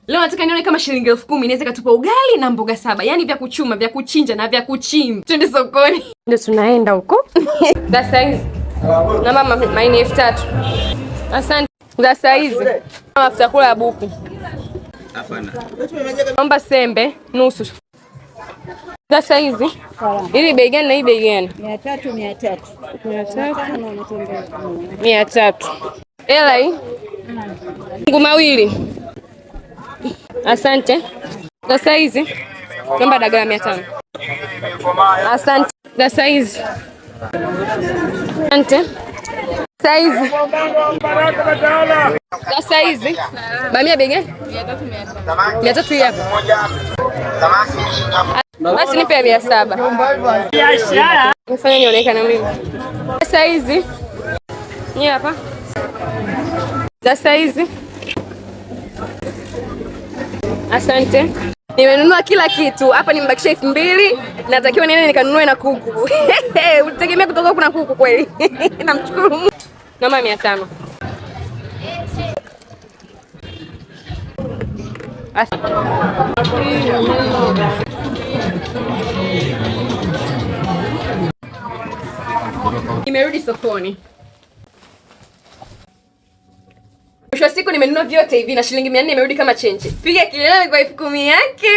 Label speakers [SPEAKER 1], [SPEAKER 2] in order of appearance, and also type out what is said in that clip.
[SPEAKER 1] Leo nataka nione kama shilingi 10,000 inaweza katupa ugali na mboga 7. Yaani vya kuchuma, vya kuchinja na vya kuchimba. Twende sokoni. Ndio tunaenda huko. Sasa hizi. Na mama maini 3,000. Asante. Sasa hizi. Mafuta kula ya buku. Hapana. Naomba sembe nusu. Sasa hizi. Ili bei gani na hii bei gani?
[SPEAKER 2] 300.
[SPEAKER 1] 300. Hela hii. Fungu mawili. Asante. Sasa hizi. Naomba dagaa 500. Asante. Sasa hizi. Asante. Sasa hizi. Sasa hizi. Bamia bei gani? 300 hii hapa. Basi nipe 700. Biashara. Nifanye nionekane mimi. Sasa hizi. Ni hapa. Sasa hizi. Asante. Nimenunua kila kitu. Hapa nimebakisha 2,000. Natakiwa niende nikanunue na kuku. Ulitegemea kutoka kuna kuku kweli? Namshukuru Mungu. Naomba 500. Nimerudi sokoni. Mwisho wa siku nimenunua vyote hivi na shilingi 400 imerudi kama chenje. Piga kelele kwa 10,000 yake.